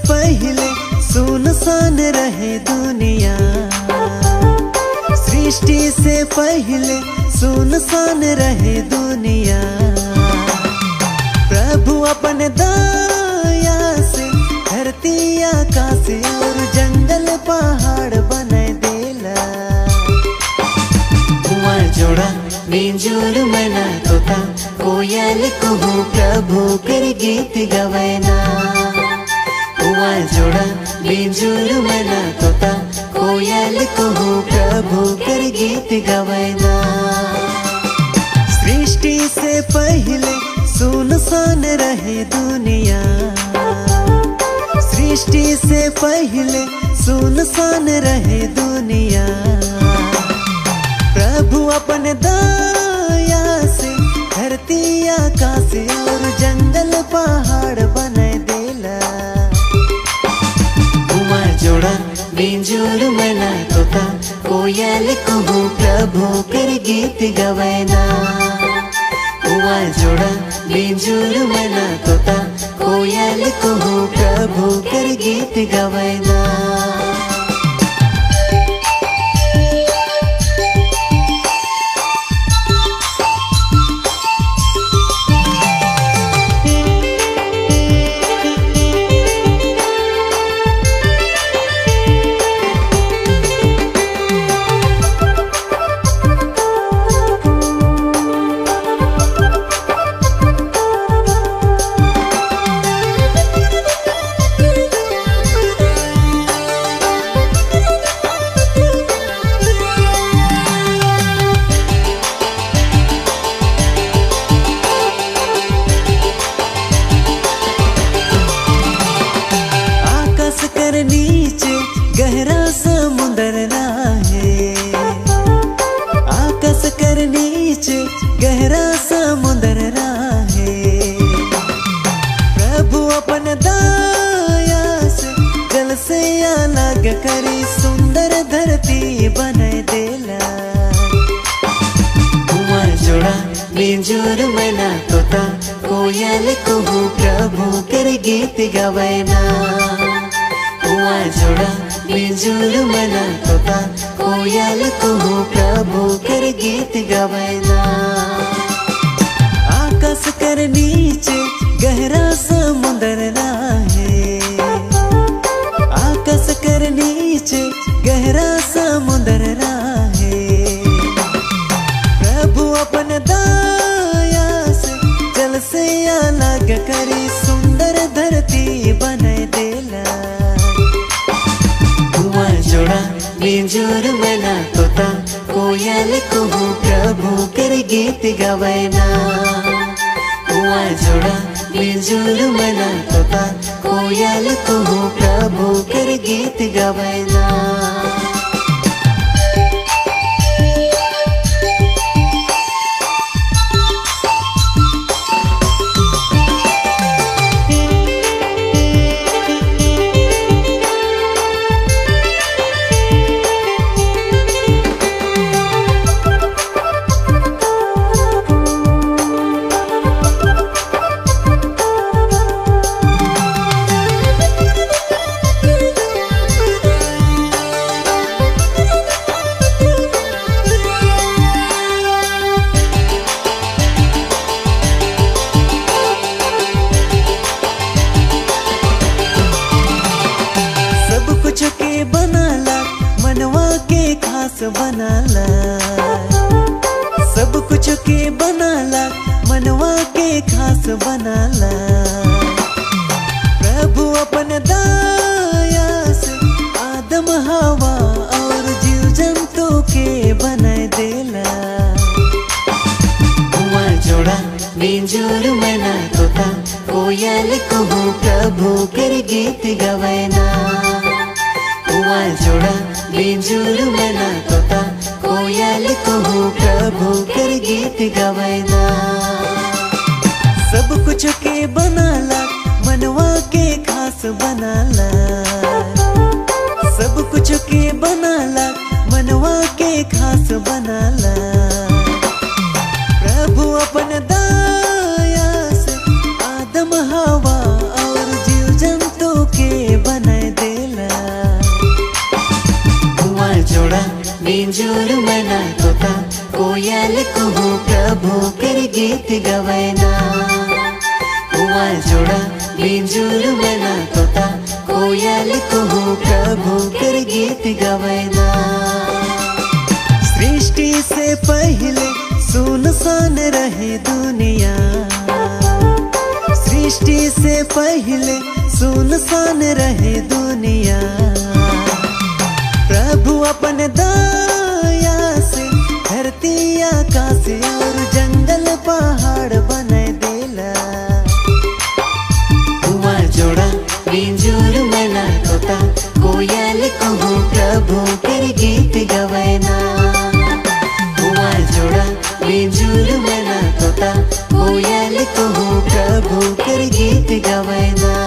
पहले सुनसान रहे दुनिया, सृष्टि से पहले सुनसान रहे दुनिया। प्रभु अपने दया से धरती आकाश और जंगल पहाड़ बना देला। कुआं जोड़ा बिंजुर मना तोता कोयल कुहू प्रभु कर गीत गवैना। कुआं जोड़ा बिंजुर मना तोता कोयल कुहू प्रभु कर गीत गवैना। सृष्टि से पहले सुनसान रहे दुनिया, सृष्टि से पहले सुनसान रहे दुनिया। प्रभु अपने दया से धरती आकाश और जंगल पहाड़ बना देला। कुआं जोड़ा बिंजुर मना तोता कोयल कुहू प्रभु कर गीत गवैना। कुआं जोड़ा बिंजुर मना तोता कोयल कुहू प्रभु कर गीत गवैना। नीचे गहरा समुंदर रहे, आकाश कर नीचे गहरा समुंदर रहे। प्रभु अपन दया से जल से अलग करी सुंदर धरती बना देला। कुआं जोड़ा बिंजुर मना तोता कोयल कुहू प्रभु कर गीत गवैना। कुआं जोड़ा बिंजुर मना तोता कोयल कुहू प्रभु कर गीत गवैना। आकाश कर नीचे गहरा समुंदर रहे, आकाश कर नीचे गहरा समुंदर रहे। प्रभु अपन दया से जल से अलग करी सुंदर धरती बना देला। कुआं जोड़ा बिंजुर मना तोता कोयल कुहू प्रभु कर गीत गवैना। कुआं जोड़ा बिंजुर मना तोता कोयल कुहू प्रभु कर गीत गवैना। के बनाला मनवा के खास बनाला, सब कुछ के बनाला मनवा के खास बनाला। प्रभु अपन दया से आदम हवा और जीव जंतु के बना देला। कुआं जोड़ा बिंजुर मना तोता कोयल कुहू प्रभु कर गीत गवैना। कुआं जोड़ा बिंजुर मना तोता कोयल कुहू प्रभु कर गीत गवैना। सब कुछ के बनाला मनवा के खास बनाला, सब कुछ के बनाला मनवा के खास बनाला। प्रभु अपन दया से आदम हवा और जीव जंतु के बिंजूर मैना तोता कोयल कुहू प्रभु कर गीत गवैना। हुआ जोड़ा बिंजूर मैना तोता कोयल कुहू प्रभु कर गीत गवैना। सृष्टि से पहले सुनसान रहे दुनिया, सृष्टि से पहले सुनसान रहे दुनिया। प्रभु अपन दया से धरती आकाश और जंगल पहाड़ बना देला। हुआ जोड़ा बिंजूर मैना तोता कोयल कहूँ प्रभु कर गीत गवैना। हुआ जोड़ा बिंजूर मैना तोता कोयल कहूँ प्रभु कर गीत गवैना।